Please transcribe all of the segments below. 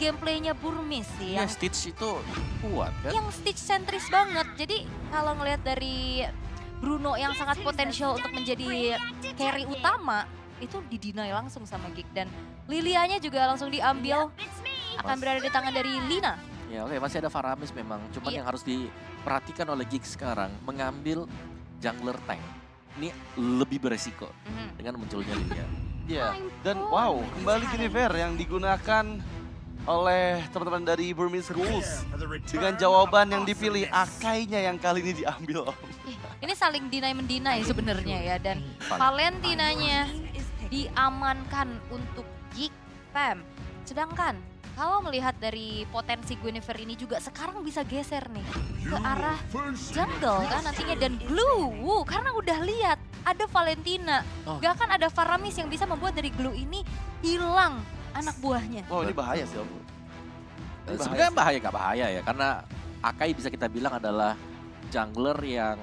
gameplaynya Burmis sih. Ya, Yang, Stitch itu kuat kan? yang Stitch sentris banget. Jadi kalau ngelihat dari Bruno yang sangat potensial untuk menjadi carry utama, itu didinai langsung sama Geek. Dan Lilianya juga langsung diambil, akan berada di tangan dari Lina. Ya oke, masih ada Faramis memang. Cuman Iya. yang harus diperhatikan oleh Geek sekarang, mengambil jungler tank. Ini lebih beresiko dengan munculnya Lilia. Iya, dan wow, kembali Guinevere yang digunakan oleh teman-teman dari Burmese Ghouls. Dengan jawaban yang dipilih, Akainya yang kali ini diambil. Ini saling deny-mendeny sebenarnya ya. Dan Valentinanya diamankan untuk Geek Fam. Sedangkan kalau melihat dari potensi Guinevere ini juga sekarang bisa geser nih ke arah jungle kan nantinya dan Glue. Karena udah lihat ada Valentina. Oh. Gak akan ada Faramis yang bisa membuat dari Glue ini hilang anak buahnya. Wow, ini bahaya sih Om. Ini Sebenarnya bahaya gak bahaya ya, karena Akai bisa kita bilang adalah jungler yang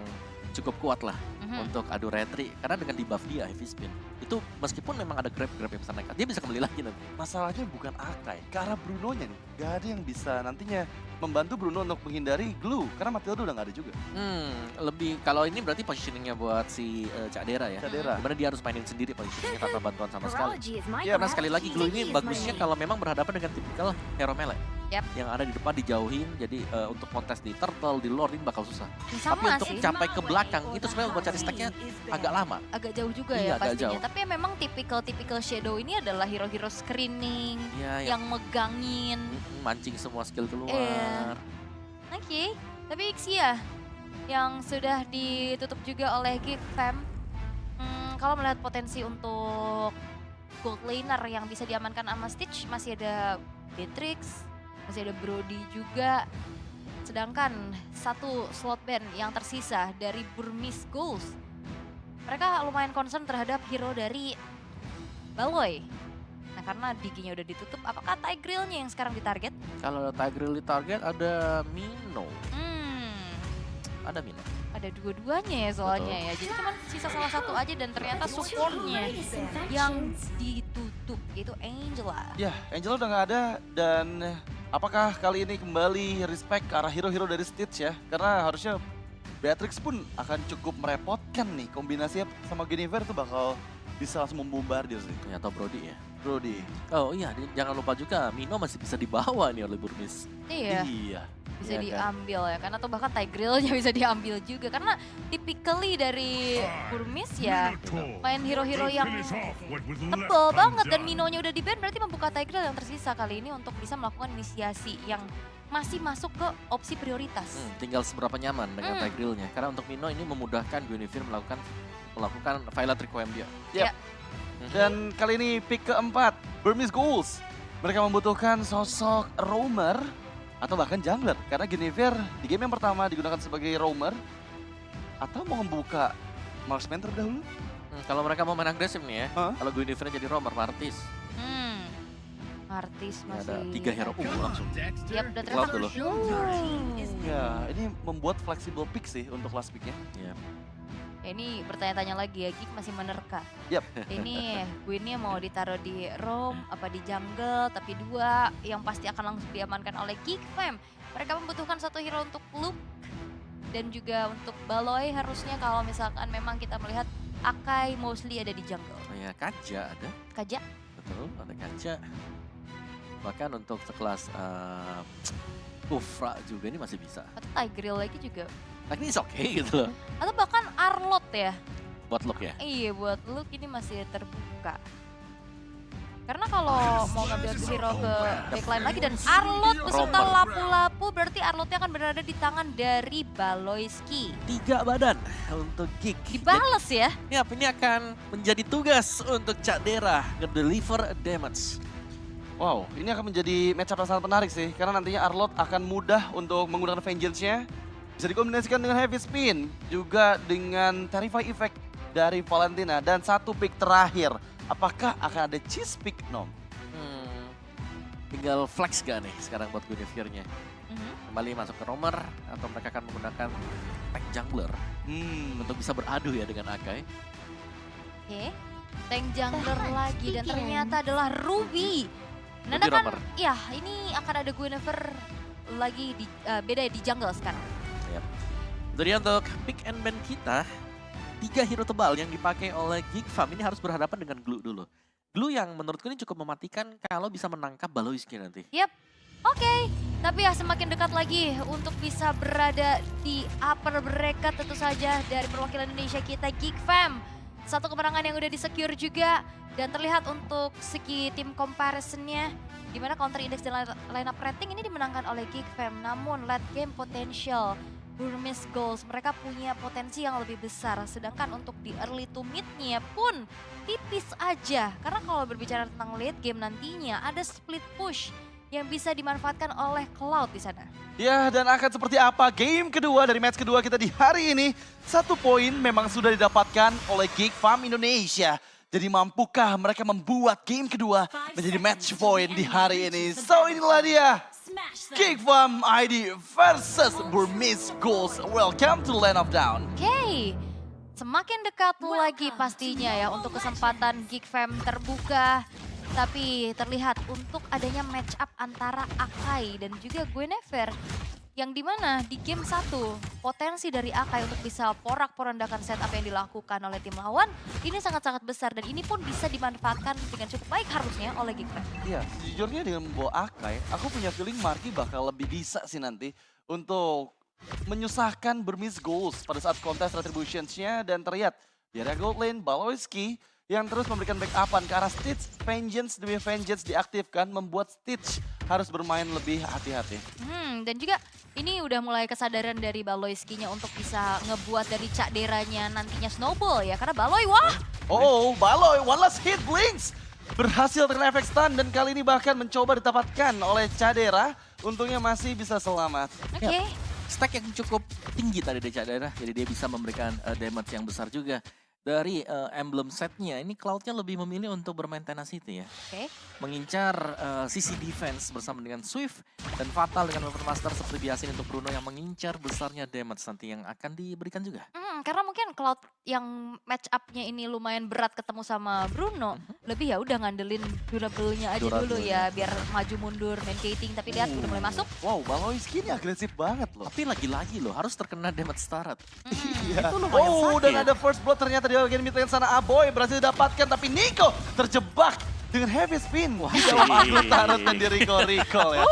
cukup kuat lah untuk adu retri. Karena dengan debuff dia heavy spin, itu meskipun memang ada grab yang bisa naik, dia bisa kembali lagi nanti. Masalahnya bukan Akai, ke arah Brunonya nih. Gak ada yang bisa nantinya membantu Bruno untuk menghindari Glue, karena Matilda udah gak ada juga. Lebih kalau ini berarti positioningnya buat si Cak Dera ya. Cak Dera. Dimana dia harus mainin sendiri positioningnya tanpa bantuan sama sekali. Iya, Karena sekali lagi Glue ini bagusnya kalau memang berhadapan dengan tipikal hero melee. Yap. Yang ada di depan dijauhin, jadi untuk kontes di turtle, di lord ini bakal susah. Sama Tapi untuk sih. sampai ke belakang, itu sebenarnya buat cari stacknya agak lama. Agak jauh juga Iya, ya agak pastinya. jauh. Tapi memang tipikal Shadow ini adalah hero-hero screening Iya, yang megangin. mancing semua skill keluar. Iya. Oke, tapi Xia yang sudah ditutup juga oleh Geek Fam. Kalau melihat potensi untuk gold laner yang bisa diamankan sama Stitch, masih ada Beatrix, masih ada Brody juga. Sedangkan satu slot ban yang tersisa dari Burmese Ghouls. Mereka lumayan concern terhadap hero dari Baloy. Nah karena Diginya udah ditutup, apakah Tigreal-nya yang sekarang ditarget? Kalau Tigreal di target ada Mino. Ada Mino. Ada dua-duanya ya soalnya ya. Jadi cuma sisa salah satu aja dan ternyata supportnya yang ditutup yaitu Angela. Ya, Angela udah gak ada dan apakah kali ini kembali respect ke arah hero-hero dari Stitch ya? Karena harusnya Beatrix pun akan cukup merepotkan nih, kombinasinya sama Guinevere tuh bakal bisa langsung membombardir sih. Atau Brody ya. Brody. Oh iya, jangan lupa juga Mino masih bisa dibawa nih oleh Burmese. Iya, Iya. bisa Iya kan? diambil ya kan atau bahkan Tigreal-nya bisa diambil juga karena typically dari Burmese ya main hero-hero yang tebel banget dan Minonya udah di-ban berarti membuka Tigreal yang tersisa kali ini untuk bisa melakukan inisiasi yang masih masuk ke opsi prioritas. Tinggal seberapa nyaman dengan Tigreal-nya. Karena untuk Mino ini memudahkan Guinevere melakukan Violet Requiem dia. Yep. Dan kali ini pick keempat, Burmese Ghouls. Mereka membutuhkan sosok roamer atau bahkan jungler. Karena Guinevere di game yang pertama digunakan sebagai roamer. Atau mau membuka marksman terlebih dahulu? Kalau mereka mau main agresif nih ya, Hah? kalau Guinevere jadi roamer, Martis. Artis Ini masih ada 3 hero ungu langsung. Yap, dan Cloud ternyata dulu. Ya, ini membuat flexible pick sih untuk last picknya. Ya. Ya, ini bertanya-tanya lagi ya, Geek masih menerka. Yap. Ini Queen-nya mau ditaruh di roam apa di jungle, tapi dua yang pasti akan langsung diamankan oleh Geek Fam. Mereka membutuhkan satu hero untuk Luke dan juga untuk Baloy harusnya kalau misalkan memang kita melihat Akai mostly ada di jungle. Oh ya, Kaja ada. Kaja, Betul, ada Kaja. Bahkan untuk sekelas Ufra juga ini masih bisa. atau Tigreal lagi juga. Nah ini is okay gitu loh. Atau bahkan Arlot ya. Buat look ya. Iya, buat Luke ini masih terbuka. Karena kalau mau ngambil hero ke backline lagi dan Arlot beserta Romer. lapu-lapu berarti Arlotnya akan berada di tangan dari Baloyski. 3 badan untuk Geek. Dibales ya. Yap, ini akan menjadi tugas untuk Cak Dera nge-deliver damage. Wow, ini akan menjadi matchup yang sangat menarik sih. Karena nantinya Arlot akan mudah untuk menggunakan Vengeance-nya. Bisa dikombinasikan dengan Heavy Spin. Juga dengan Terrify Effect dari Valentina. Dan satu pick terakhir. Apakah akan ada cheese pick, Nom? Tinggal flex gak nih sekarang buat Guinevere-nya. Kembali masuk ke roamer atau mereka akan menggunakan tank jungler untuk bisa beradu ya dengan Akai. Oke, tank jungler lagi dan ternyata adalah Ruby Menandakan, roamer. iya ini akan ada Guinevere lagi di beda di jungle sekarang. Yap. Jadi untuk pick and ban kita, 3 hero tebal yang dipakai oleh Geek Farm ini harus berhadapan dengan Glue dulu. Glue yang menurutku ini cukup mematikan kalau bisa menangkap Baloiski nanti. Yap, oke. Tapi ya semakin dekat lagi untuk bisa berada di upper bracket tentu saja dari perwakilan Indonesia kita Geek Fam. Satu kemenangan yang udah di-secure juga. Dan terlihat untuk segi tim comparisonnya, di mana counter index dan lineup rating ini dimenangkan oleh Geek Fam. Namun late game potential, Burmese Goals, mereka punya potensi yang lebih besar. Sedangkan untuk di early to mid-nya pun tipis aja. Karena kalau berbicara tentang late game nantinya ada split push yang bisa dimanfaatkan oleh Cloud di sana. Ya, dan akan seperti apa game kedua dari match kedua kita di hari ini. 1 poin memang sudah didapatkan oleh Geek Farm Indonesia. Jadi mampukah mereka membuat game kedua menjadi match point di hari ini. So inilah dia, Geek Farm ID versus Burmese Goals. Welcome to Land of Down. Oke, semakin dekat lagi pastinya ya untuk kesempatan Geek Fam terbuka. Tapi terlihat untuk adanya match up antara Akai dan juga Guinevere. Yang dimana di game 1 potensi dari Akai untuk bisa porak-porandakan setup yang dilakukan oleh tim lawan ini sangat-sangat besar dan ini pun bisa dimanfaatkan dengan cukup baik harusnya oleh Geek Fam. Iya, sejujurnya dengan membawa Akai, aku punya feeling Marky bakal lebih bisa sih nanti untuk menyusahkan Burmese Goals pada saat kontes Retributions-nya dan terlihat di area gold lane Baloiski yang terus memberikan backupan ke arah Stitch. Vengeance demi Vengeance diaktifkan membuat Stitch harus bermain lebih hati-hati. Dan juga ini udah mulai kesadaran dari Baloiski-nya untuk bisa ngebuat dari Cak Deranya nantinya snowball ya. Karena Baloi, wah! Oh, Baloi, one last hit Blinks. Berhasil terkena efek stun dan kali ini bahkan mencoba didapatkan oleh Cadera. Untungnya masih bisa selamat. Oke. Stack yang cukup tinggi tadi dari Cadera, jadi dia bisa memberikan damage yang besar juga. Dari emblem setnya, ini Cloud-nya lebih memilih untuk bermain tenacity ya. Oke. Mengincar sisi defense bersama dengan Swift dan Fatal dengan Weapon Master seperti biasa untuk Bruno yang mengincar besarnya damage nanti yang akan diberikan juga. Karena mungkin Cloud yang match up-nya ini lumayan berat ketemu sama Bruno, lebih ya udah ngandelin durable-nya aja dulu ya biar maju mundur main gating, tapi lihat udah mulai masuk. Wow, Baloiski ini agresif banget loh. Tapi lagi-lagi loh harus terkena damage start. Iya. Itu lumayan Oh, sakit. dan ada first blood ternyata di bagian mid lane sana. Aboy berhasil didapatkan tapi Nico terjebak dengan heavy spin. Wah, jawab aku tarot dan di recall ya.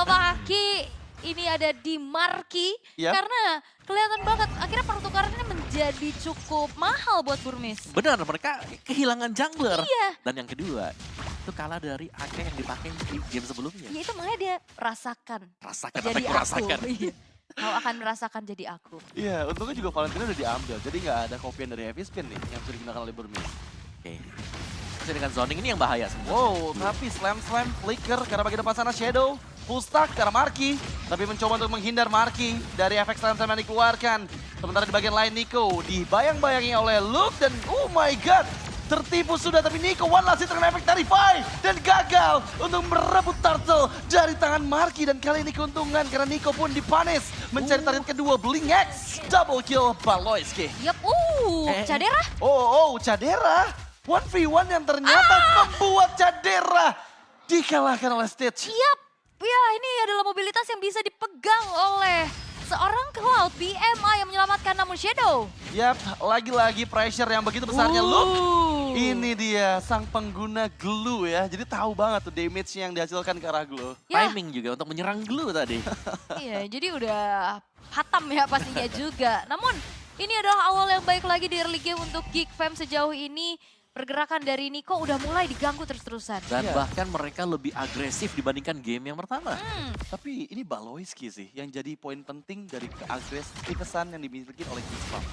Apa Aki ini ada di Marky Yap. karena kelihatan banget akhirnya pertukarannya menjadi cukup mahal buat Burmese. Benar, mereka kehilangan jungler. Iya. Dan yang kedua, itu kalah dari AK yang dipakai di game sebelumnya. Ya itu makanya dia rasakan. Rasakan apa Jadi yang aku. rasakan. Iya. Kau akan merasakan jadi aku. Iya, untungnya juga Valentina udah diambil. Jadi nggak ada kopian dari heavy spin nih yang bisa digunakan oleh Burmese. Oke. Terus dengan zoning ini yang bahaya sebenarnya. Wow, tapi slam flicker karena bagian depan sana Shadow. Full stack ke arah Marky, tapi mencoba untuk menghindar Marky dari efek slam yang dikeluarkan. Sementara di bagian lain Nico dibayang-bayangi oleh Luke dan oh my god, tertipu sudah tapi Nico one last hit terkena efek dari Vi dan gagal untuk merebut turtle dari tangan Marky dan kali ini keuntungan karena Nico pun dipanis mencari target kedua Blink X double kill Baloiski. Yap, Cadera. Oh, Cadera 1v1 yang ternyata membuat Cadera dikalahkan oleh Stitch. Yap. Ya ini adalah mobilitas yang bisa dipegang oleh seorang Cloud BMI yang menyelamatkan namun Shadow. Yap, lagi-lagi pressure yang begitu besarnya Luke. Ini dia sang pengguna glue ya. Jadi tahu banget tuh damage yang dihasilkan ke arah glue. Ya. Timing juga untuk menyerang Glue tadi. Iya, jadi udah hatam ya pastinya juga. Namun ini adalah awal yang baik lagi di early game untuk Geek Fam sejauh ini. Pergerakan dari Nico udah mulai diganggu terus-terusan. Dan Iya. bahkan mereka lebih agresif dibandingkan game yang pertama. Tapi ini Baloiski sih yang jadi poin penting dari keagresifan yang dimiliki oleh Geek Farm.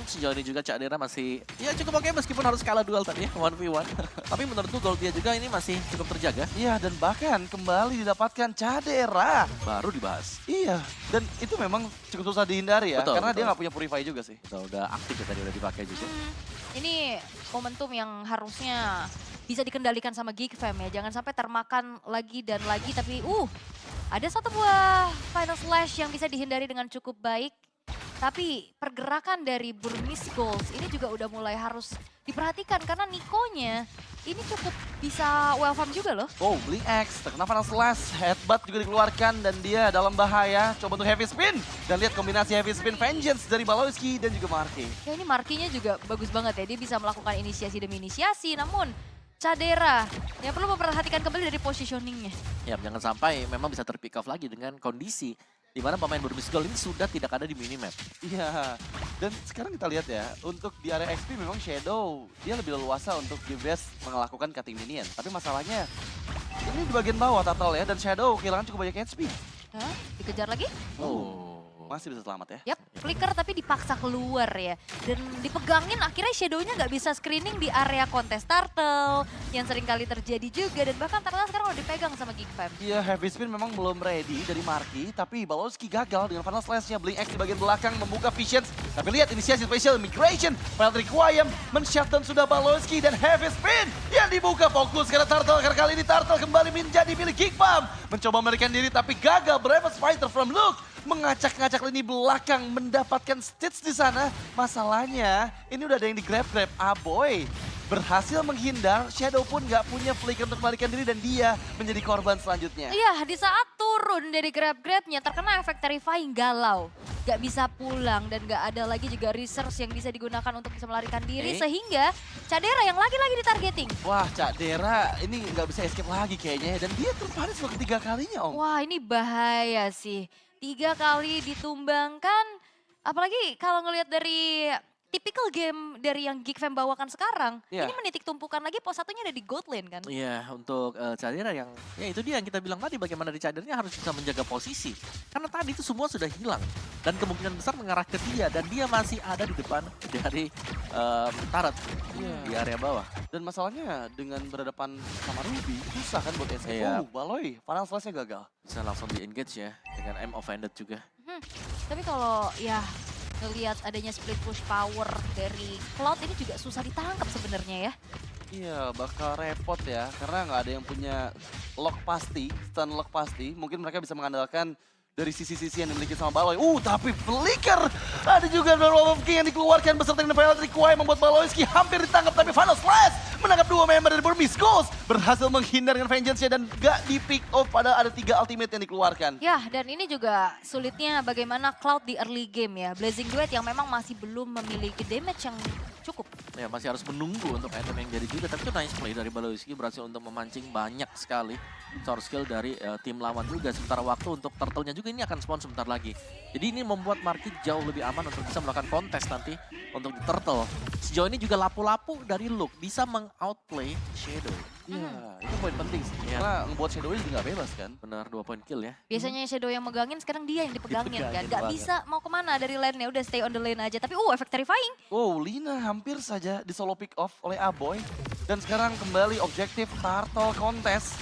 Sejauh ini juga Cak Dera masih ya cukup oke meskipun harus kalah duel tadi ya 1v1. Tapi menurutku gold dia juga ini masih cukup terjaga. Iya, dan bahkan kembali didapatkan Cadera. Baru dibahas. Iya, dan itu memang cukup susah dihindari ya. Betul, karena dia betul. nggak punya Purify juga sih. Udah aktif ya tadi udah dipakai juga. Ini momentum yang harusnya bisa dikendalikan sama Geek Fam ya. Jangan sampai termakan lagi dan lagi. Tapi ada satu buah Final Slash yang bisa dihindari dengan cukup baik. Tapi pergerakan dari Burmese Goals ini juga udah mulai harus diperhatikan karena Nikonya ini cukup bisa well farm juga loh. Oh, Blink X terkena Final Slash, Headbutt juga dikeluarkan dan dia dalam bahaya. Coba untuk heavy spin dan lihat kombinasi heavy spin Vengeance dari Balowski dan juga Marky. Ya ini Markinya juga bagus banget ya, dia bisa melakukan inisiasi demi inisiasi, namun Cadera yang perlu memperhatikan kembali dari positioningnya. Ya, jangan sampai memang bisa terpick off lagi dengan kondisi di mana pemain Burmese Gold ini sudah tidak ada di minimap. Iya, dan sekarang kita lihat ya, untuk di area XP memang Shadow, dia lebih leluasa untuk di best melakukan cutting minion. Tapi masalahnya, ini di bagian bawah Turtle ya, dan Shadow kehilangan cukup banyak HP. Hah? Dikejar lagi? Masih bisa selamat ya. Yap, flicker tapi dipaksa keluar ya. Dan dipegangin akhirnya Shadow-nya nggak bisa screening di area kontes Turtle. Yang sering kali terjadi juga. Dan bahkan Turtle sekarang udah dipegang sama Geek Fam. Iya, heavy spin memang belum ready dari Marky. Tapi Balowski gagal dengan Final Slash-nya. Blink X di bagian belakang membuka Visions. Tapi lihat inisiasi special migration. Final Requiem men-shutdown sudah Balowski dan heavy spin. Yang dibuka fokus karena Turtle. Karena kali ini Turtle kembali menjadi milik Geek Fam. Mencoba melarikan diri tapi gagal. Bravest fighter from Luke. Mengacak-ngacak lini belakang, mendapatkan Stitch di sana. Masalahnya, ini udah ada yang di-grab-grab. Aboy berhasil menghindar, Shadow pun nggak punya flicker untuk melarikan diri dan dia menjadi korban selanjutnya. Iya, di saat turun dari grab-grabnya terkena efek terrifying galau. Gak bisa pulang dan gak ada lagi juga resource yang bisa digunakan untuk bisa melarikan diri. Sehingga Cadera yang lagi-lagi ditargeting. Wah, Cak Dera ini nggak bisa escape lagi kayaknya. Dan dia terpanis untuk ketiga kalinya, Om. Wah, ini bahaya sih. 3 kali ditumbangkan, apalagi kalau ngelihat dari typical game dari yang Geek Fam bawakan sekarang, ini menitik tumpukan lagi pos satunya ada di gold lane kan? Iya, untuk Cadera yang, ya itu dia yang kita bilang tadi bagaimana di Cadernya harus bisa menjaga posisi. Karena tadi itu semua sudah hilang. Dan kemungkinan besar mengarah ke dia, dan dia masih ada di depan dari Turret di area bawah. Dan masalahnya dengan berhadapan sama Ruby, susah kan buat escape. Iya. Oh, Baloy, Final Slash-nya gagal. Bisa langsung di-engage ya, dengan M offended juga. Tapi kalau ya ngelihat adanya split push power dari Cloud ini juga susah ditangkap sebenarnya ya. Iya, bakal repot ya. Karena nggak ada yang punya lock pasti, stun lock pasti. Mungkin mereka bisa mengandalkan dari sisi-sisi yang dimiliki sama Baloy. Tapi flicker! Ada juga Roll of King yang dikeluarkan beserta dengan Violet Requiem membuat Balowski hampir ditangkap. Tapi Final Slash menangkap 2 member dari Burmese Goals. Berhasil menghindar dengan Vengeance-nya dan gak di pick off padahal ada 3 ultimate yang dikeluarkan. Ya, dan ini juga sulitnya bagaimana Cloud di early game ya. Blazing Duet yang memang masih belum memiliki damage yang cukup. Ya, masih harus menunggu untuk item yang jadi juga. Tapi itu nice play dari Balowski, berhasil untuk memancing banyak sekali source skill dari tim lawan juga. Sementara waktu untuk turtle-nya juga ini akan spawn sebentar lagi. Jadi ini membuat Marky jauh lebih aman untuk bisa melakukan kontes nanti untuk di turtle. Sejauh ini juga lapu-lapu dari Luke bisa meng-outplay Shadow. Iya, itu poin penting sih. Karena ngebuat Shadow jadi nggak bebas kan. Benar, 2 point kill ya. Biasanya Shadow yang megangin, sekarang dia yang dipegangin kan. Gak banget. bisa mau kemana dari lane-nya, udah stay on the lane aja. Tapi efek terrifying. Oh, Lina hampir saja di solo pick off oleh Aboy. Dan sekarang kembali objektif Turtle Contest.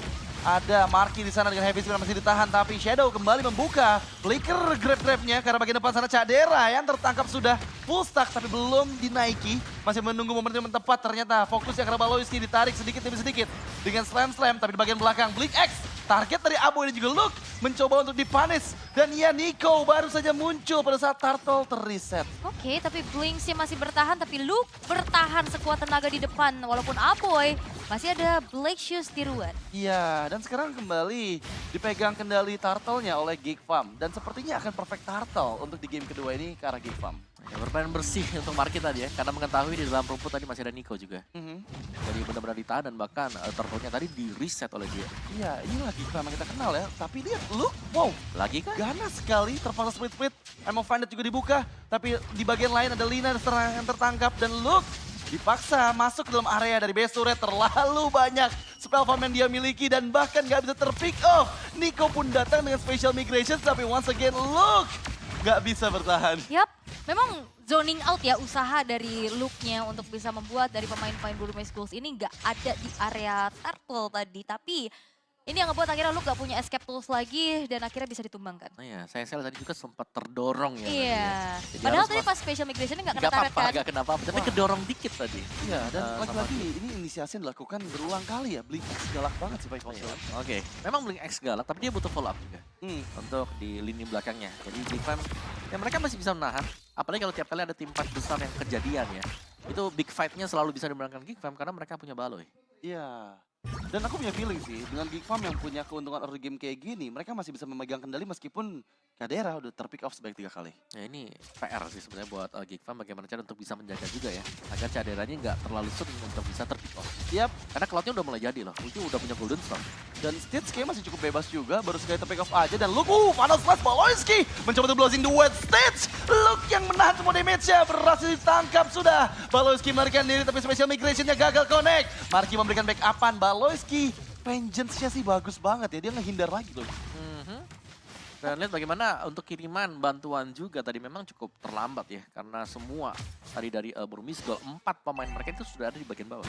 Ada Marky di sana dengan heavy spin masih ditahan, tapi Shadow kembali membuka flicker grab-grabnya karena bagian depan sana Cadera yang tertangkap sudah full stack tapi belum dinaiki. Masih menunggu momentum yang tepat, ternyata fokusnya karena Balowski ditarik sedikit demi sedikit dengan slam-slam, tapi di bagian belakang Blink X target dari Aboy dan juga Luke mencoba untuk dipanis. Dan ya, Nico baru saja muncul pada saat Turtle terreset. Oke, tapi Blinksnya masih bertahan, tapi Luke bertahan sekuat tenaga di depan. Walaupun Aboy masih ada Black Shoes tiruan. Iya, dan sekarang kembali dipegang kendali Turtle-nya oleh Geek Fam. Dan sepertinya akan perfect Turtle untuk di game kedua ini ke arah Geek Fam. Ya, bermain bersih untuk Marky tadi ya, karena mengetahui di dalam rumput tadi masih ada Nico juga. Jadi benar-benar ditahan dan bahkan turtle-nya tadi di-reset oleh dia. Iya, inilah Geek Fam yang kita kenal ya. Tapi lihat, Luke, wow, Lagi kan? ganas sekali, terpaksa split-split. Emma Finder juga dibuka, tapi di bagian lain ada Lina yang tertangkap. Dan Luke dipaksa masuk ke dalam area dari base turret. Terlalu banyak spell farm yang dia miliki dan bahkan gak bisa terpick off. Nico pun datang dengan special migration, tapi once again Luke gak bisa bertahan. Yap, memang zoning out ya usaha dari Luke-nya untuk bisa membuat dari pemain-pemain Burmese Goals ini nggak ada di area Turtle tadi. Tapi ini yang ngebuat akhirnya Luke gak punya escape tools lagi dan akhirnya bisa ditumbangkan. Nah ya, saya tadi juga sempat terdorong ya. Iya, tadi ya. Jadi padahal harus tadi pas special migration-nya nggak kena Gak turret apa-apa, kan. gak kenapa, tapi kedorong dikit tadi. Iya, dan sama lagi-lagi ini inisiasi yang dilakukan berulang kali ya. Blink X galak banget sih Pak Kosel. Oke, memang Blink X galak, tapi dia butuh follow up juga untuk di lini belakangnya. Jadi Big Fam Ya mereka masih bisa menahan. Apalagi kalau tiap kali ada tim fight besar yang kejadian ya. Itu big fight-nya selalu bisa dimenangkan GigFam karena mereka punya Baloy. Iya. Dan aku punya feeling sih, dengan GigFam yang punya keuntungan early game kayak gini, mereka masih bisa memegang kendali meskipun Kadera udah terpick off sebanyak 3 kali. Ya ini PR sih sebenarnya buat GigFam bagaimana cara untuk bisa menjaga juga ya. Agar caderanya nggak terlalu sering untuk bisa terpick off. Yap, Karena cloud-nya udah mulai jadi loh. Itu udah punya Golden Storm. dan Stitch kayaknya masih cukup bebas juga, baru sekali terpick off aja. Dan look, Final Slash Baloyski mencoba untuk blazing the wet Stitch. Look yang menahan semua damage-nya, berhasil ditangkap sudah. Baloyski melarikan diri tapi special migration-nya gagal connect. Marky memberikan backup-an, Baloyski vengeance-nya sih bagus banget ya, dia ngehindar lagi loh. Dan lihat bagaimana untuk kiriman bantuan juga tadi memang cukup terlambat ya. Karena semua tadi dari Burmese Gold, 4 pemain mereka itu sudah ada di bagian bawah.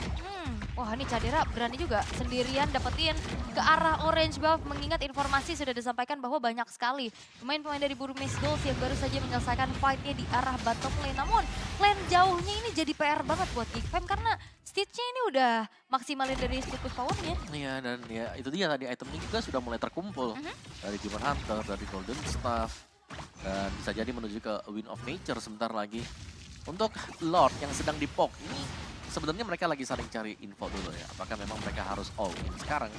Wah ini Cadera berani juga sendirian dapetin ke arah orange buff. Mengingat informasi sudah disampaikan bahwa banyak sekali pemain-pemain dari Burmese Gold yang baru saja menyelesaikan fight-nya di arah bottom lane. Namun lane jauhnya ini jadi PR banget buat GigFam karena Stitch-nya ini udah maksimalin dari speed push power-nya. Iya dan ya itu dia tadi itemnya juga sudah mulai terkumpul. Dari Demon Hunter, dari Golden Staff. Dan bisa jadi menuju ke Wind of Nature sebentar lagi. Untuk Lord yang sedang di-poke ini sebenarnya mereka lagi saling cari info dulu ya. Apakah memang mereka harus all in sekarang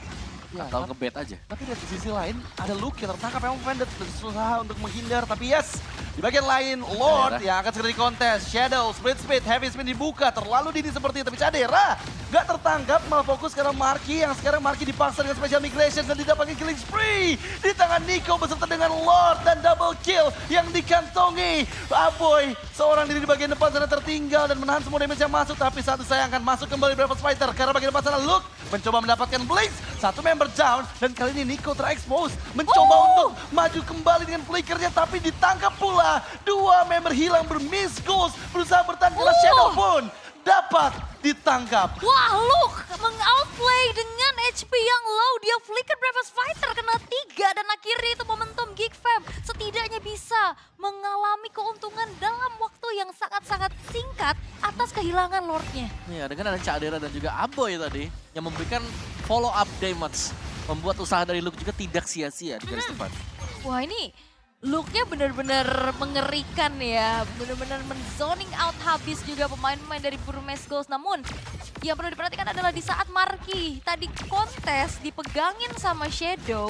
Ya, atau ngebet aja. Tapi dari sisi lain ada Luke yang tertangkap, memang Vended berusaha untuk menghindar. Tapi yes, di bagian lain Lord Cadera. yang akan segera dikontes. Shadow, split speed, heavy spin dibuka. Terlalu dini seperti itu. Tapi Cadera nggak tertangkap, malah fokus karena Marky. Yang sekarang Marky dipaksa dengan special migration dan didapatkan killing spree. Di tangan Nico beserta dengan Lord dan double kill yang dikantongi. Aboy, seorang diri di bagian depan sana tertinggal dan menahan semua damage yang masuk. Tapi satu sayangkan masuk kembali Bravos Fighter. Karena bagian depan sana Luke mencoba mendapatkan Blitz. Satu member down dan kali ini Nico terekspos. Mencoba untuk maju kembali dengan flickernya tapi ditangkap pula. Dua member hilang bermiss goals. Berusaha bertahan karena Shadow pun dapat ditangkap. Wah, Luke meng-outplay dengan HP yang low. Dia flicker Bravos Fighter kena 3 dan akhirnya itu momentum GigFam setidaknya bisa mengalami keuntungan dalam waktu yang sangat-sangat singkat atas kehilangan Lordnya. Ya dengan ada Cadera dan juga Aboy tadi yang memberikan follow up damage. Membuat usaha dari Luke juga tidak sia-sia di garis depan. Wah ini look-nya benar-benar mengerikan ya. Benar-benar men-zoning out habis juga pemain-pemain dari Burmese Gold. Namun yang perlu diperhatikan adalah di saat Marky tadi kontes dipegangin sama Shadow.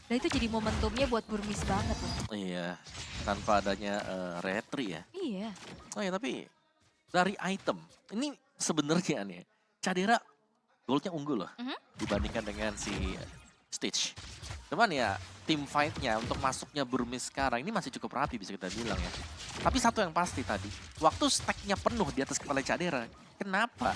Nah itu jadi momentumnya buat Burmese banget loh. Iya, tanpa adanya retri ya. Iya. Oh ya tapi dari item, ini sebenarnya nih Cadera goldnya unggul loh dibandingkan dengan si Stitch. Cuman ya tim fight-nya untuk masuknya Burmese sekarang ini masih cukup rapi bisa kita bilang ya. Tapi satu yang pasti tadi, waktu stack-nya penuh di atas kepala Cadera, kenapa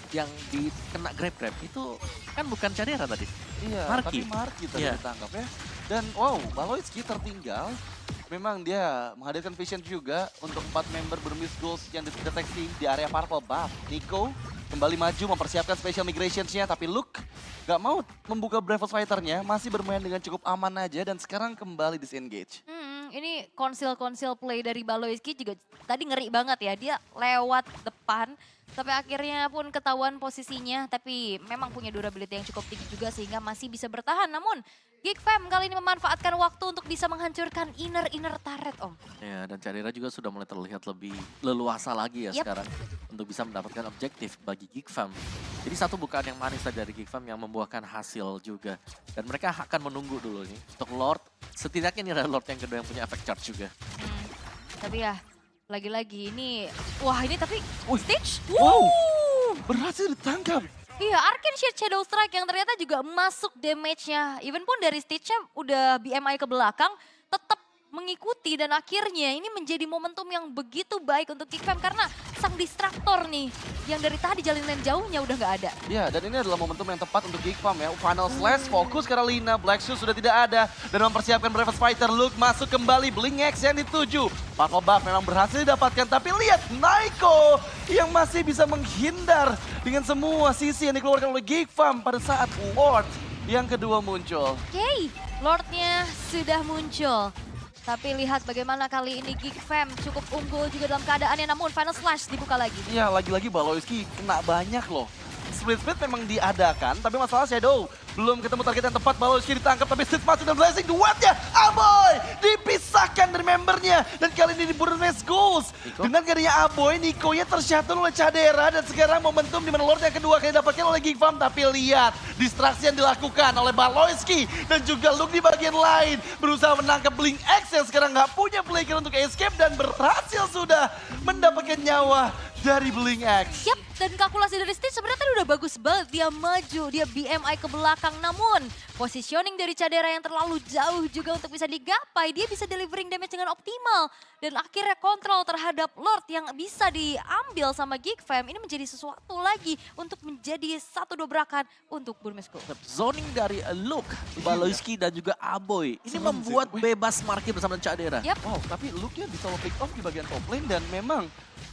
yang dikena grab-grab itu kan bukan Cadera tadi? Iya, Marky. tapi Marky tadi Iya. ditangkap ya. Dan wow, Baloyski tertinggal. Memang dia menghadirkan vision juga untuk 4 member Burmese Gold yang dideteksi di area purple buff. Nico kembali maju mempersiapkan special migrations-nya, tapi Luke gak mau membuka Bravos Fighter-nya, masih bermain dengan cukup aman aja dan sekarang kembali disengage. Ini konsil-konsil play dari Baloyski juga tadi ngeri banget ya. Dia lewat depan sampai akhirnya pun ketahuan posisinya. Tapi memang punya durability yang cukup tinggi juga sehingga masih bisa bertahan. Namun GigFam kali ini memanfaatkan waktu untuk bisa menghancurkan inner turret Om. Ya dan Cadera juga sudah mulai terlihat lebih leluasa lagi ya Yep. sekarang. Untuk bisa mendapatkan objektif bagi GigFam. Jadi satu bukaan yang manis tadi dari GigFam yang membuahkan hasil juga. Dan mereka akan menunggu dulu nih untuk Lord. Setidaknya ini adalah Lord yang kedua yang punya efek charge juga. Tapi ya lagi-lagi ini, wah ini tapi Stitch. Wow. Wuh. Berhasil ditangkap. Iya, Arcane Shield Shadow Strike yang ternyata juga masuk damage-nya. Even pun dari Stitch-nya udah BMI ke belakang, tetap mengikuti dan akhirnya ini menjadi momentum yang begitu baik untuk GigFam karena sang distraktor nih yang dari tadi jalinan jauhnya udah nggak ada. Ya, dan ini adalah momentum yang tepat untuk GigFam ya. Final Slash fokus karena Lina, Black Shoes sudah tidak ada. Dan mempersiapkan Bravos Fighter, Luke masuk kembali, Blink X yang dituju. Purple Buff memang berhasil didapatkan, tapi lihat Nico yang masih bisa menghindar dengan semua sisi yang dikeluarkan oleh GigFam pada saat Lord yang kedua muncul. Oke, Lordnya sudah muncul. Tapi lihat bagaimana kali ini GigFam cukup unggul juga dalam keadaannya, namun Final Slash dibuka lagi. Iya, lagi-lagi Baloyski kena banyak loh. Split-split memang diadakan, tapi masalah Shadow Belum ketemu target yang tepat, Balowski ditangkap tapi Stitch masuk dan blessing duetnya. Aboy dipisahkan dari membernya. Dan kali ini di Burmese Goals. Dengan gadinya Aboy, Niko-nya tersyatun oleh Cadera. Dan sekarang momentum di mana Lord yang kedua akan didapatkan oleh Geek Farm. Tapi lihat distraksi yang dilakukan oleh Balowski. Dan juga Luke di bagian lain. Berusaha menangkap Blink X yang sekarang nggak punya playmaker untuk escape. Dan berhasil sudah mendapatkan nyawa dari Blink X. Yap, dan kalkulasi dari Stitch sebenarnya tadi udah bagus banget. Dia maju, dia BMI ke belakang. Namun, positioning dari Cadera yang terlalu jauh juga untuk bisa digapai. Dia bisa delivering damage dengan optimal. Dan akhirnya kontrol terhadap Lord yang bisa diambil sama Geek Fam. Ini menjadi sesuatu lagi untuk menjadi satu dobrakan untuk Burmese Goals. Zoning dari Luke, Balowski dan juga Aboy. Ini membuat bebas Marky bersama Cadera. Yap. Wow, tapi Luke-nya bisa pick off di bagian top lane dan memang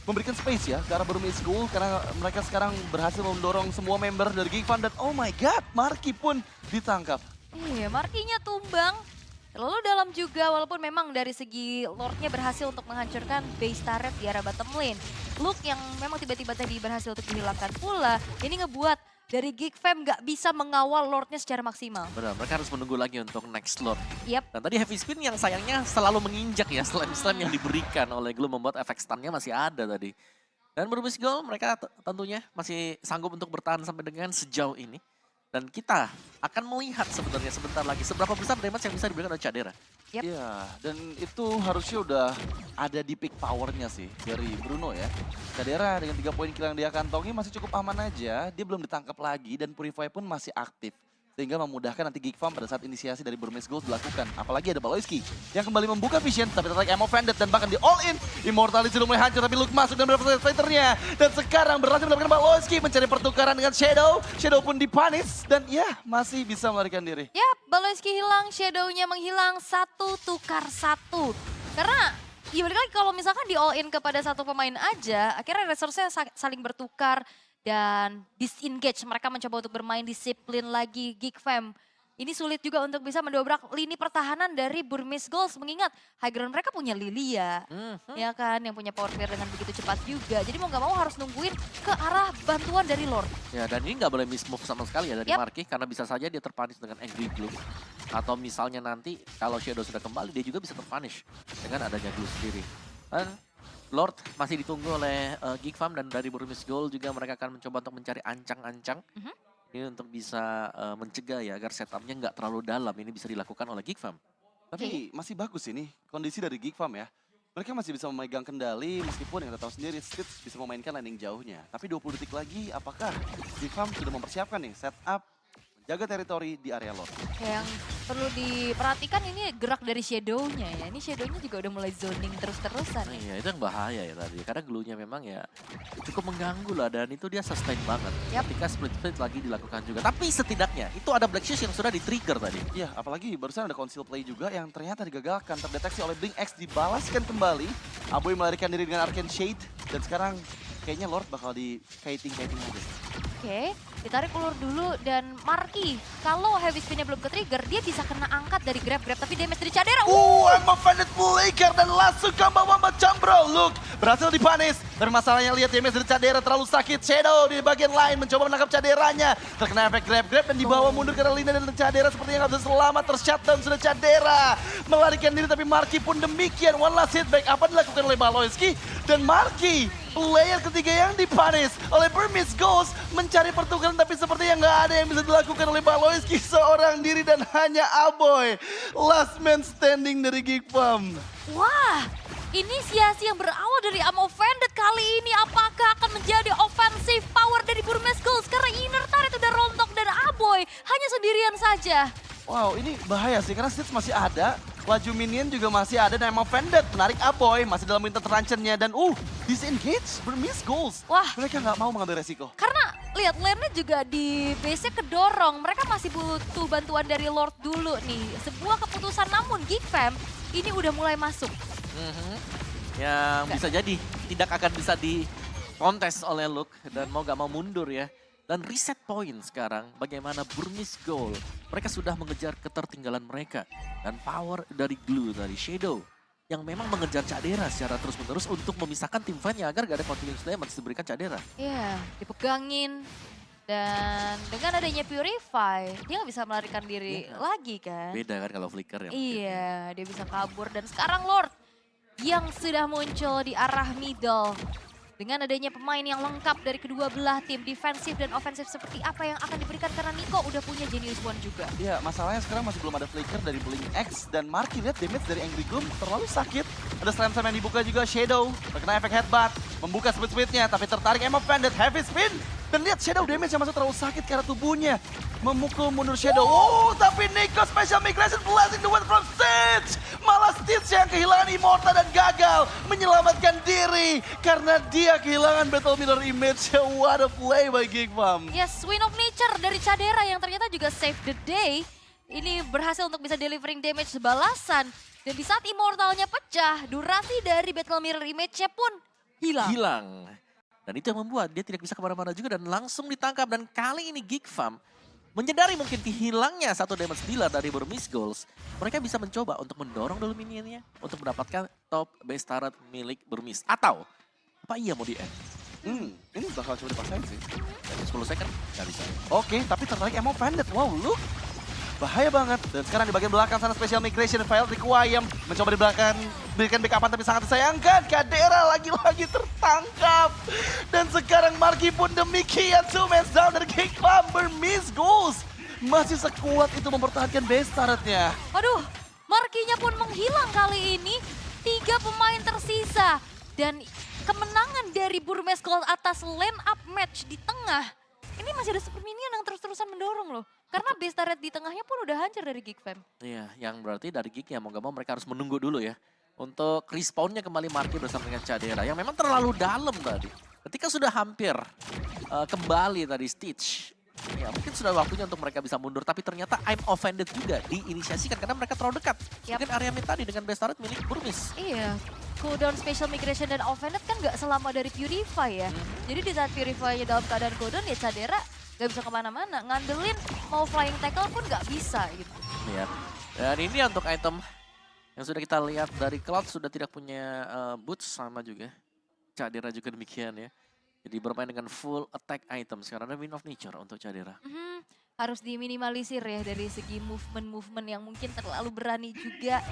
memberikan space ya ke arah Burmese Goals karena mereka sekarang berhasil mendorong semua member dari Geek Fam dan oh my god, Marky pun ditangkap. Iya, Marky-nya tumbang. Terlalu dalam juga walaupun memang dari segi Lord-nya berhasil untuk menghancurkan base turret di arah bottom lane. Luke yang memang tiba-tiba tadi berhasil untuk dihilangkan pula. Ini ngebuat dari Geek Fam nggak bisa mengawal Lord-nya secara maksimal. Benar, mereka harus menunggu lagi untuk next Lord. Yap. Dan tadi Heavy Spin yang sayangnya selalu menginjak ya, slam-slam yang diberikan oleh Gloom membuat efek stun-nya masih ada tadi. Dan Burmese Goals mereka tentunya masih sanggup untuk bertahan sampai dengan sejauh ini. Dan kita akan melihat sebenarnya sebentar lagi seberapa besar damage yang bisa diberikan oleh Cadera. Yep. Iya, dan itu harusnya udah ada di peak powernya sih dari Bruno ya. Cadera dengan 3 poin kill yang dia kantongi masih cukup aman aja, dia belum ditangkap lagi dan Purify pun masih aktif. Sehingga memudahkan nanti Geek Farm pada saat inisiasi dari Burmese Goals dilakukan. Apalagi ada Balowski yang kembali membuka vision, tapi tertarik Ammo Vanded dan bahkan di all in. Immortality sudah mulai hancur, tapi Luke masuk dan berhasil fighternya. Dan sekarang berhasil mendapatkan Balowski mencari pertukaran dengan Shadow. Shadow pun dipunish dan ya masih bisa melarikan diri. Yap, Balowski hilang, Shadow-nya menghilang, 1 tukar 1. Karena ya balik lagi kalau misalkan di all in kepada satu pemain aja, akhirnya resource-nya saling bertukar. Dan disengage, mereka mencoba untuk bermain disiplin lagi Geek Fam. Ini sulit juga untuk bisa mendobrak lini pertahanan dari Burmese Goals. Mengingat high ground mereka punya Lilia, ya kan, yang punya power clear dengan begitu cepat juga. Jadi mau gak mau harus nungguin ke arah bantuan dari Lord. Ya, dan ini nggak boleh miss move sama sekali ya dari Marky, karena bisa saja dia terpunish dengan Angry Gloom. Atau misalnya nanti kalau Shadow sudah kembali, dia juga bisa terpunish dengan adanya Gloom sendiri. Dan Lord masih ditunggu oleh Geek Farm dan dari Burmese Goals juga mereka akan mencoba untuk mencari ancang-ancang. Ini untuk bisa mencegah ya agar setupnya nggak terlalu dalam. Ini bisa dilakukan oleh Geek Farm. Tapi masih bagus ini kondisi dari Geek Farm ya. Mereka masih bisa memegang kendali meskipun yang kita tahu sendiri Stitch bisa memainkan landing jauhnya. Tapi 20 detik lagi apakah Geek Farm sudah mempersiapkan nih setup jaga teritori di area Lord. Yang perlu diperhatikan ini gerak dari Shadow-nya ya. Ini Shadow-nya juga udah mulai zoning terus-terusan. Iya, itu yang bahaya ya tadi. Karena glue-nya memang ya cukup mengganggu lah. Dan itu dia sustain banget. Ketika split-split lagi dilakukan juga. Tapi setidaknya itu ada Black Shoes yang sudah di-trigger tadi. Iya, apalagi barusan ada conceal play juga yang ternyata digagalkan. Terdeteksi oleh Blink X, dibalaskan kembali. Aboy melarikan diri dengan Arcane Shade. Dan sekarang kayaknya Lord bakal di kiting-kiting aja. Oke, ditarik ulur dulu dan Marky. Kalau heavy spin-nya belum ke-trigger, dia bisa kena angkat dari grab-grab. Tapi damage dari Cadera. Emma Vanded Flicker dan langsung ke bawah macam bro. Luke berhasil dipanis. Tapi masalahnya lihat damage dari Cadera terlalu sakit. Shadow di bagian lain mencoba menangkap Caderanya. Terkena efek grab-grab dan dibawa mundur karena Lina dan Cadera sepertinya nggak bisa selamat. Tershutdown sudah Cadera. Melarikan diri tapi Marky pun demikian. One last hit back. Apa dilakukan oleh Balowski? Dan Marky, player ketiga yang dipanis oleh Burmese Goals mencari pertukaran tapi sepertinya nggak ada yang bisa dilakukan oleh Balowski seorang diri dan hanya Aboy. Last man standing dari Geek Farm. Wah, inisiasi yang berawal dari Ammo Vanded kali ini apakah akan menjadi offensive power dari Burmese Goals? Karena inner turret udah rontok dan Aboy hanya sendirian saja. Wow, ini bahaya sih karena Stitch masih ada, laju minion juga masih ada dan emang Vanded menarik Aboy masih dalam winter ranchernya dan disengage Burmese Goals. Wah, mereka nggak mau mengambil resiko. Karena lihat lane-nya juga di base-nya kedorong, mereka masih butuh bantuan dari Lord dulu nih. Sebuah keputusan namun Geek Fam ini udah mulai masuk. Yang bisa jadi tidak akan bisa dikontes oleh Luke dan mau gak mau mundur ya. Dan reset point sekarang bagaimana Burmese Goals. Mereka sudah mengejar ketertinggalan mereka. Dan power dari Glue, dari Shadow. Yang memang mengejar Cadera secara terus-menerus untuk memisahkan tim fan-nya agar gak ada continuous damage diberikan Cadera. Iya, dipegangin. Dan dengan adanya Purify, dia nggak bisa melarikan diri Iya. lagi kan. Beda kan kalau flicker ya. Iya, dia bisa kabur. Dan sekarang Lord yang sudah muncul di arah middle. Dengan adanya pemain yang lengkap dari kedua belah tim, defensif dan ofensif seperti apa yang akan diberikan karena Nico udah punya Genius One juga. Ya, masalahnya sekarang masih belum ada flicker dari Blink X dan Marky lihat damage dari Angry Gloom terlalu sakit. Ada slam-slam yang dibuka juga Shadow, terkena efek headbutt, membuka speed-speednya tapi tertarik Emma Bandit, heavy spin. Dan lihat Shadow damage yang masuk terlalu sakit karena tubuhnya. Memukul mundur Shadow. Oh, tapi Nico special migration blessing the one from Stitch. Malah Stitch yang kehilangan Immortal dan gagal menyelamatkan diri karena dia kehilangan Battle Mirror image. What a play by Geekfam. Yes, Wind of Nature dari Cadera yang ternyata juga save the day. Ini berhasil untuk bisa delivering damage balasan. Dan di saat Immortalnya pecah, durasi dari Battle Mirror image-nya pun hilang. Hilang. Dan itu yang membuat dia tidak bisa kemana-mana juga dan langsung ditangkap. Dan kali ini Geekfam menyadari mungkin kehilangnya satu damage dealer dari Burmese Goals. Mereka bisa mencoba untuk mendorong dulu minionnya untuk mendapatkan top base turret milik Burmese. Atau apa iya mau di-end? Ini bakal coba dipaksain sih. 10 second nggak bisa. Oke, tapi tertarik Emma Bandit. Wow, look. Bahaya banget. Dan sekarang di bagian belakang sana special migration file Requiem mencoba di belakang berikan backupan tapi sangat disayangkan. Kadera lagi-lagi tertangkap. Dan sekarang Marky pun demikian. 2 man down dari Geekfam. Burmese Goals masih sekuat itu mempertahankan base turretnya. Aduh, Markinya pun menghilang kali ini. 3 pemain tersisa. Dan kemenangan dari Burmese Gold atas lane up match di tengah. Ini masih ada super minion yang terus-terusan mendorong loh. Karena base turret di tengahnya pun udah hancur dari Geekfam. Iya, yang berarti dari Geek ya mau gak mau mereka harus menunggu dulu ya. Untuk respawnnya kembali Marky bersama dengan Cadera yang memang terlalu dalam tadi. Ketika sudah hampir kembali tadi Stitch. Ya mungkin sudah waktunya untuk mereka bisa mundur. Tapi ternyata I'm offended juga diinisiasikan karena mereka terlalu dekat. Yap. Dengan area mid tadi dengan base turret milik Burmese. Iya, cooldown special migration dan offended kan gak selama dari Purify ya. Jadi di saat Purify-nya dalam keadaan cooldown ya Cadera gak bisa kemana-mana. Ngandelin mau flying tackle pun gak bisa gitu. Iya. Dan ini untuk item yang sudah kita lihat dari Cloud sudah tidak punya boots sama juga. Cadera juga demikian ya. Jadi bermain dengan full attack item. Sekarang ada Wind of Nature untuk Cadera. Harus diminimalisir ya dari segi movement-movement yang mungkin terlalu berani juga.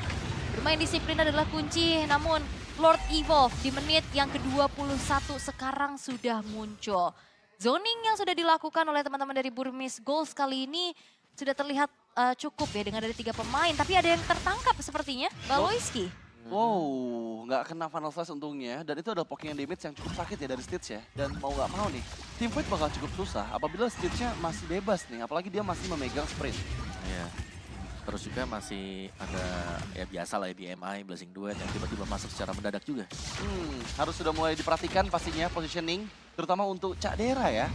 Bermain disiplin adalah kunci, namun Lord Evolve di menit yang ke-21 sekarang sudah muncul. Zoning yang sudah dilakukan oleh teman-teman dari Burmese Goals kali ini sudah terlihat cukup ya dengan ada 3 pemain. Tapi ada yang tertangkap sepertinya, Baloyski. Wow, nggak kena Final Flash untungnya. Dan itu adalah poking damage yang cukup sakit ya dari Stitch ya. Dan mau nggak mau nih, team fight bakal cukup susah apabila Stitch-nya masih bebas nih. Apalagi dia masih memegang sprint. Iya. Terus juga masih ada ya biasa lah ya di MI, Blessing Duet yang tiba-tiba masuk secara mendadak juga. Harus sudah mulai diperhatikan pastinya positioning. Terutama untuk Cadera ya.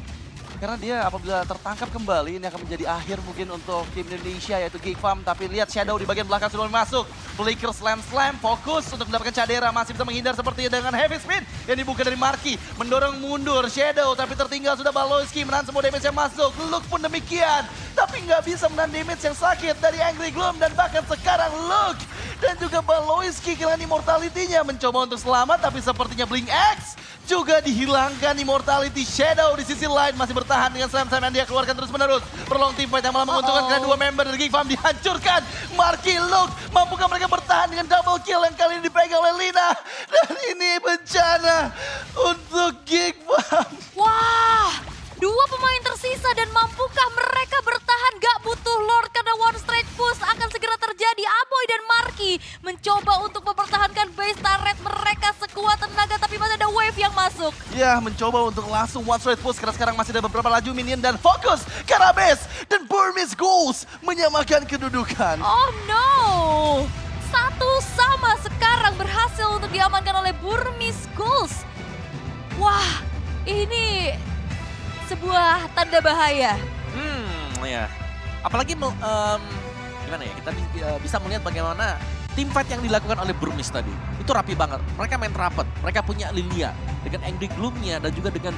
Karena dia apabila tertangkap kembali ini akan menjadi akhir mungkin untuk tim Indonesia yaitu Geekfam. Tapi lihat Shadow di bagian belakang sudah masuk. Flicker slam fokus untuk mendapatkan Cadera. Masih bisa menghindar sepertinya dengan heavy spin yang dibuka dari Marky. Mendorong mundur Shadow tapi tertinggal sudah Baloyski menahan semua damage yang masuk. Luke pun demikian. Tapi nggak bisa menahan damage yang sakit dari Angry Gloom. Dan bahkan sekarang Luke dan juga Baloyski kehilangan immortality-nya. Mencoba untuk selamat tapi sepertinya Blink X juga dihilangkan immortality. Shadow di sisi lain masih bertahan dengan slam-slam yang dia keluarkan terus-menerus. Prolong team fight yang malah menguntungkan kedua member dari Geekfam dihancurkan. Marky, Luke, mampukah mereka bertahan dengan double kill yang kali ini dipegang oleh Lina? Dan ini bencana untuk Geekfam. Wah, 2 pemain tersisa dan mampukah mereka bertahan? Gak butuh Lord karena one straight push akan segera terjadi. Aboy dan Marky mencoba untuk mempertahankan base turret mereka sekuat tenaga tapi masih ada wave yang masuk. Ya, mencoba untuk langsung one straight push karena sekarang masih ada beberapa laju minion dan fokus ke arah base. Dan Burmese Goals menyamakan kedudukan. Oh no, 1 sama sekarang berhasil untuk diamankan oleh Burmese Goals. Wah, ini sebuah tanda bahaya. Ya. Apalagi gimana ya, kita bisa melihat bagaimana team fight yang dilakukan oleh Burmese tadi. Itu rapi banget. Mereka main rapat, mereka punya Lilia dengan Angry Gloom-nya dan juga dengan